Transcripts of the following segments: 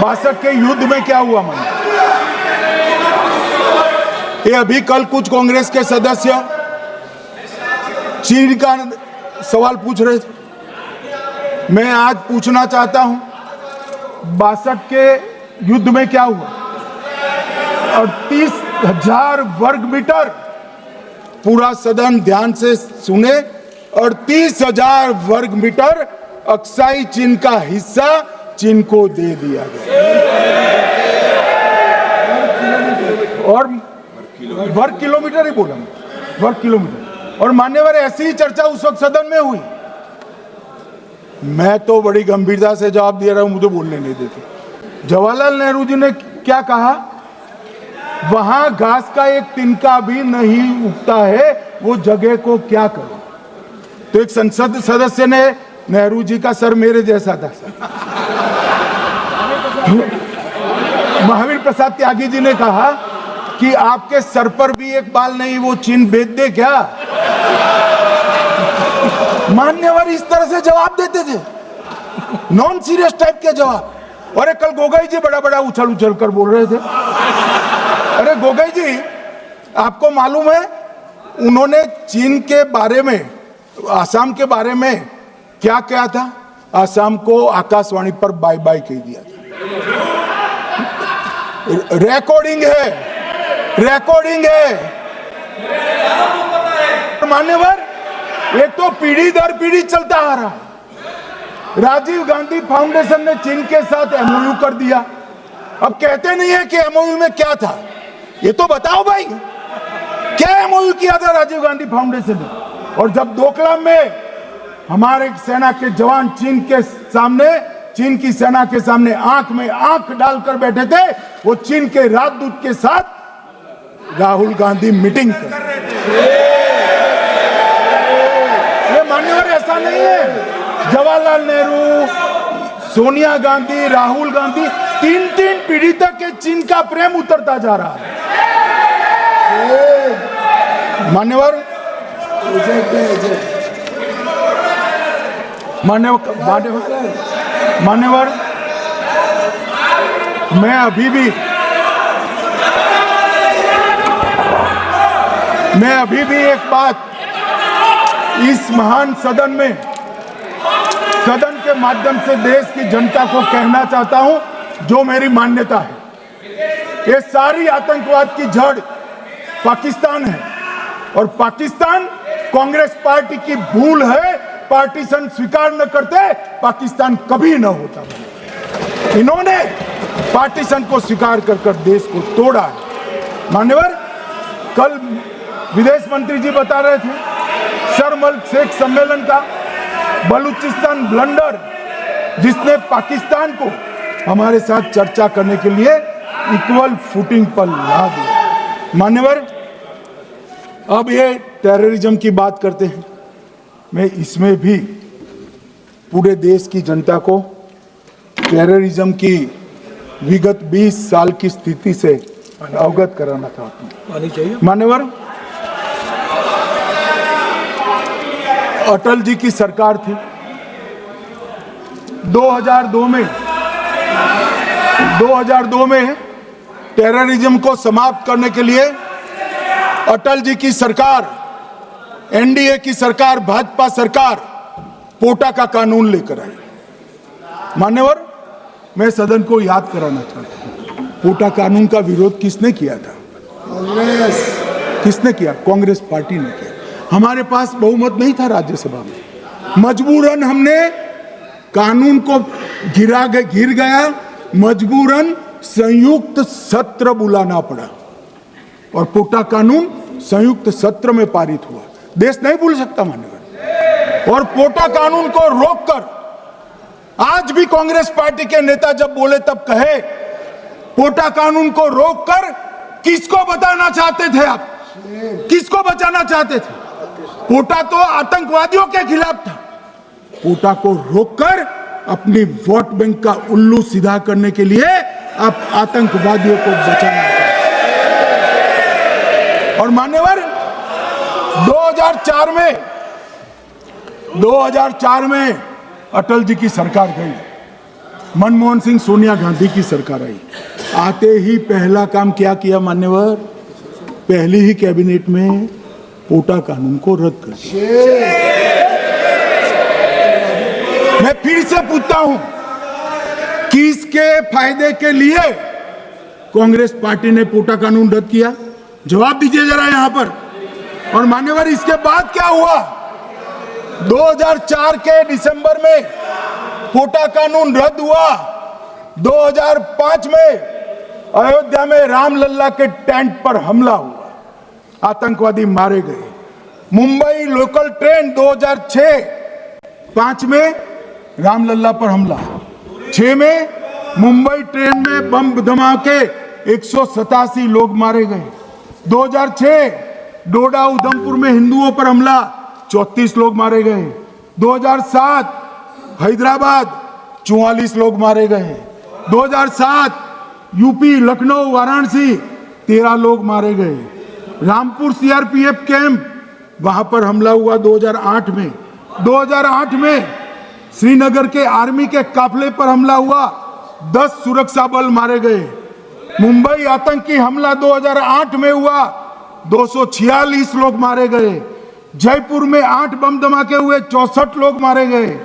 62 के युद्ध में क्या हुआ मन? ये अभी कल कुछ कांग्रेस के सदस्य चीन का सवाल पूछ रहे थे। मैं आज पूछना चाहता हूं 62 के युद्ध में क्या हुआ? 38,000 वर्ग मीटर, पूरा सदन ध्यान से सुने, 38,000 वर्ग मीटर अक्साई चीन का हिस्सा चीन को दे दिया गया। और वर्ग किलोमीटर ही बोला, वर्ग किलोमीटर। और मान्यवर ऐसी ही चर्चा उस वक्त सदन में हुई। मैं तो बड़ी गंभीरता से जवाब दे रहा हूं, मुझे बोलने नहीं देते। जवाहरलाल नेहरू जी ने क्या कहा? वहां घास का एक तिनका भी नहीं उगता है, वो जगह को क्या करो। तो एक संसद सदस्य ने, नेहरू जी का सर मेरे जैसा था, महावीर प्रसाद त्यागी जी ने कहा कि आपके सर पर भी एक बाल नहीं, वो चीन बेच दे क्या? मान्यवर इस तरह से जवाब देते थे, नॉन सीरियस टाइप के जवाब। और कल गोगोई जी बड़ा बड़ा उछल उछल कर बोल रहे थे। अरे गोगोई जी, आपको मालूम है उन्होंने चीन के बारे में, आसाम के बारे में क्या क्या था? आसाम को आकाशवाणी पर बाय बाय कह दिया था। रिकॉर्डिंग है, रिकॉर्डिंग है। मान्यवर, एक तो पीढ़ी दर पीढ़ी चलता आ रहा है। राजीव गांधी फाउंडेशन ने चीन के साथ एमओयू कर दिया। अब कहते नहीं है कि एमओयू में क्या था, ये तो बताओ भाई, क्या एमओयू किया था राजीव गांधी फाउंडेशन ने? और जब डोकलाम में हमारे सेना के जवान चीन की सेना के सामने आंख में आंख डालकर बैठे थे, वो चीन के राजदूत के साथ राहुल गांधी मीटिंग कर रहे थे। ये मान्यवर ऐसा नहीं है। जवाहरलाल नेहरू, सोनिया गांधी, राहुल गांधी, तीन तीन पीढ़ी तक के चीन का प्रेम उतरता जा रहा है। मान्यवर, मान्यवर, मैं अभी भी एक बात इस महान सदन के माध्यम से देश की जनता को कहना चाहता हूं, जो मेरी मान्यता है। ये सारी आतंकवाद की जड़ पाकिस्तान है, और पाकिस्तान कांग्रेस पार्टी की भूल है। पार्टीशन स्वीकार न करते, पाकिस्तान कभी न होता। इन्होंने पार्टीशन को स्वीकार कर देश को तोड़ा है। मान्यवर, कल विदेश मंत्री जी बता रहे थे शर्म अल शेख सम्मेलन का बलूचिस्तान ब्लंडर, जिसने पाकिस्तान को हमारे साथ चर्चा करने के लिए इक्वल फुटिंग पर ला दिया। मान्यवर, अब ये टेररिज्म की बात करते हैं। मैं इसमें भी पूरे देश की जनता को टेररिज्म की विगत 20 साल की स्थिति से अवगत कराना चाहता हूं। मान्यवर, अटल जी की सरकार थी। 2002 में टेररिज्म को समाप्त करने के लिए अटल जी की सरकार, एनडीए की सरकार, भाजपा सरकार पोटा का कानून लेकर आई। मान्यवर, मैं सदन को याद कराना चाहता हूं, पोटा कानून का विरोध किसने किया था? किसने किया? कांग्रेस पार्टी ने किया। हमारे पास बहुमत नहीं था राज्यसभा में, मजबूरन हमने कानून को घिर गया, मजबूरन संयुक्त सत्र बुलाना पड़ा, और पोटा कानून संयुक्त सत्र में पारित हुआ। देश नहीं भूल सकता मान्यवर। और पोटा कानून को रोककर आज भी कांग्रेस पार्टी के नेता जब बोले तब कहे, पोटा कानून को रोककर किसको बताना चाहते थे आप? किसको बचाना चाहते थे? पोटा तो आतंकवादियों के खिलाफ था। पोटा को रोककर अपनी वोट बैंक का उल्लू सीधा करने के लिए आप आतंकवादियों को बचाना चाहते। और मान्यवर, 2004 में अटल जी की सरकार गई। मनमोहन सिंह सोनिया गांधी की सरकार आई, आते ही पहला काम क्या किया मान्यवर? पहली ही कैबिनेट में पोटा कानून को रद्द कर दिया। मैं फिर से पूछता हूं, किसके फायदे के लिए कांग्रेस पार्टी ने पोटा कानून रद्द किया? जवाब दीजिए जरा यहां पर। और मान्यवर, इसके बाद क्या हुआ? 2004 के दिसंबर में पोटा कानून रद्द हुआ। 2005 में अयोध्या में रामलल्ला के टेंट पर हमला हुआ, आतंकवादी मारे गए। मुंबई लोकल ट्रेन 2006-5 में रामलल्ला पर हमला, 6 में मुंबई ट्रेन में बम धमाके 187 लोग मारे गए। 2006 डोडा उधमपुर में हिंदुओं पर हमला, 34 लोग मारे गए। 2007 हैदराबाद 44 लोग मारे गए। 2007 यूपी लखनऊ वाराणसी 13 लोग मारे गए। रामपुर सीआरपीएफ कैंप, वहां पर हमला हुआ 2008 में। 2008 में श्रीनगर के आर्मी के काफिले पर हमला हुआ, 10 सुरक्षा बल मारे गए। मुंबई आतंकी हमला 2008 में हुआ, 246 लोग मारे गए। जयपुर में 8 बम धमाके हुए, 64 लोग मारे गए।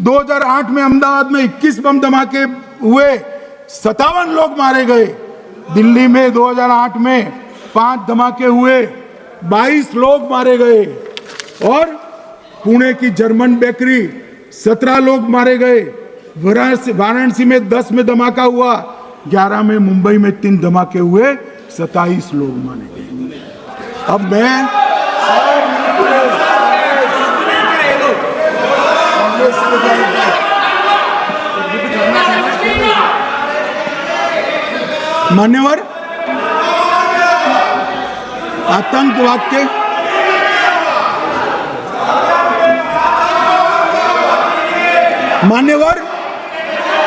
2008 में अहमदाबाद में 21 बम धमाके हुए, 57 लोग मारे गए। दिल्ली में 2008 में 5 धमाके हुए, 22 लोग मारे गए। और पुणे की जर्मन बेकरी 17 लोग मारे गए। वाराणसी में 10 में धमाका हुआ, 11 में मुंबई में 3 धमाके हुए, 27 लोग मारे गए। अब मैं मान्यवर,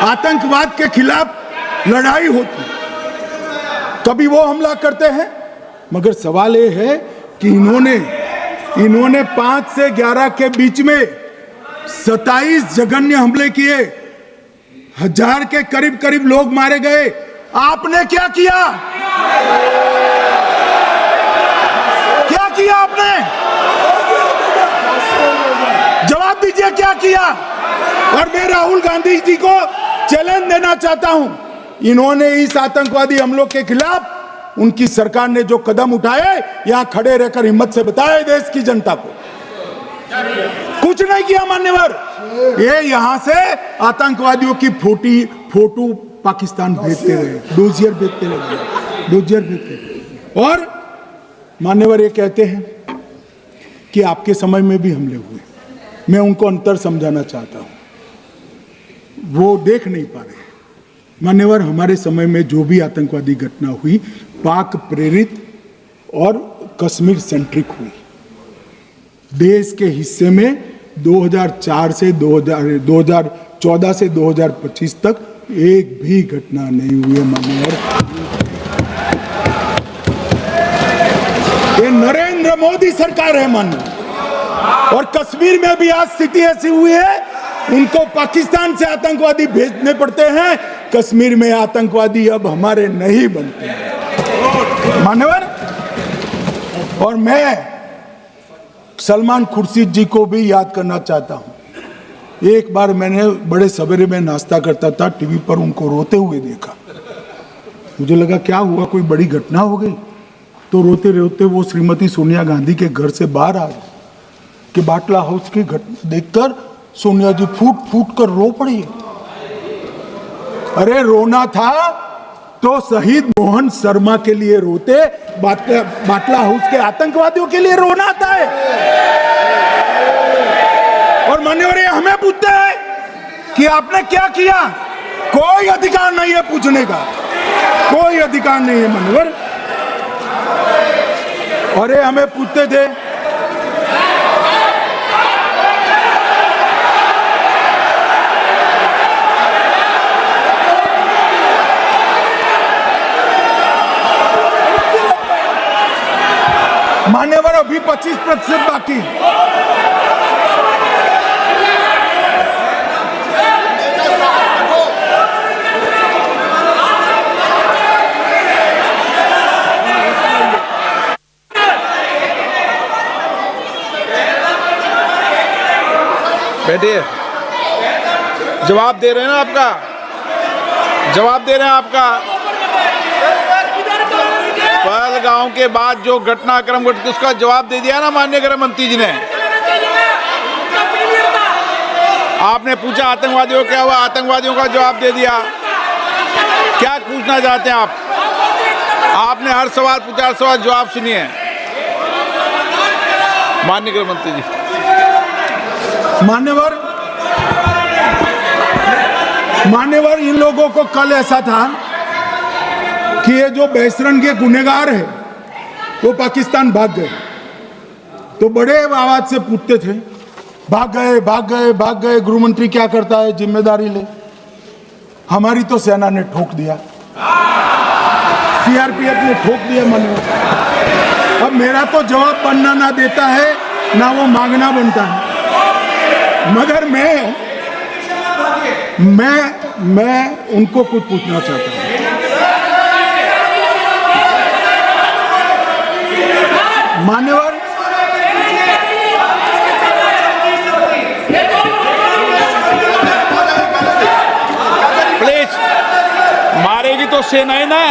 आतंकवाद के खिलाफ लड़ाई होती, कभी वो हमला करते हैं, मगर सवाल ये है कि इन्होंने 5 से 11 के बीच में 27 जघन्य हमले किए, 1000 के करीब लोग मारे गए। आपने क्या किया? क्या किया आपने? जवाब दीजिए, क्या किया? और मैं राहुल गांधी जी को चैलेंज देना चाहता हूं, इन्होंने इस आतंकवादी हमलों के खिलाफ उनकी सरकार ने जो कदम उठाए, यहां खड़े रहकर हिम्मत से बताए देश की जनता को, कुछ नहीं किया मान्यवर। ये यहां से आतंकवादियों की फोटो पाकिस्तान भेजते रहे, डोजियर भेजते रहे। और मान्यवर ये कहते हैं कि आपके समय में भी हमले हुए। मैं उनको अंतर समझाना चाहता हूं, वो देख नहीं पा रहे। मान्यवर, हमारे समय में जो भी आतंकवादी घटना हुई, पाक प्रेरित और कश्मीर सेंट्रिक हुई। देश के हिस्से में 2014 से 2025 तक एक भी घटना नहीं हुई है मान्यवर। ये नरेंद्र मोदी सरकार है मान्यवर। और कश्मीर में भी आज स्थिति ऐसी हुई है, उनको पाकिस्तान से आतंकवादी भेजने पड़ते हैं। कश्मीर में आतंकवादी अब हमारे नहीं बनते हैं मान्यवर। और मैं सलमान खुर्शीद जी को भी याद करना चाहता हूं। एक बार मैंने बड़े सवेरे में नाश्ता करता था, टीवी पर उनको रोते हुए देखा। मुझे लगा क्या हुआ, कोई बड़ी घटना हो गई। तो रोते रोते वो श्रीमती सोनिया गांधी के घर से बाहर आ गए कि बाटला हाउस की घटना देखकर सोनिया जी फूट फूट कर रो पड़ी। अरे रोना था तो शहीद मोहन शर्मा के लिए रोते, बाटला हाउस के आतंकवादियों के लिए रोना आता है। और मान्यवर, हमें पूछते हैं कि आपने क्या किया। कोई अधिकार नहीं है पूछने का, कोई अधिकार नहीं है मान्यवर। और ये हमें पूछते थे मान्यवर, अभी 25% बाकी। बैठिए। जवाब दे रहे हैं ना आपका, जवाब दे रहे हैं आपका। पहलगांव के बाद जो घटनाक्रम घटित उसका जवाब दे दिया ना माननीय गृह मंत्री जी ने। आपने पूछा आतंकवादियों क्या हुआ, आतंकवादियों का जवाब दे दिया। क्या पूछना चाहते हैं आप? आपने हर सवाल पूछा, हर सवाल जवाब सुनिए माननीय गृह मंत्री जी। मान्यवर, इन लोगों को कल ऐसा था कि ये जो बहसरन के गुनहगार है वो पाकिस्तान भाग गए, तो बड़े आवाज से पूछते थे भाग गए भाग गए भाग गए, गृह मंत्री क्या करता है, जिम्मेदारी ले। हमारी तो सेना ने ठोक दिया, सीआरपीएफ ने ठोक दिया। मान्यवर, अब मेरा तो जवाब बनना ना देता है ना वो मांगना बनता है, मगर मैं उनको कुछ पूछना चाहता हूं। मान्यवर, प्लीज, मारेगी तो सेना है ना।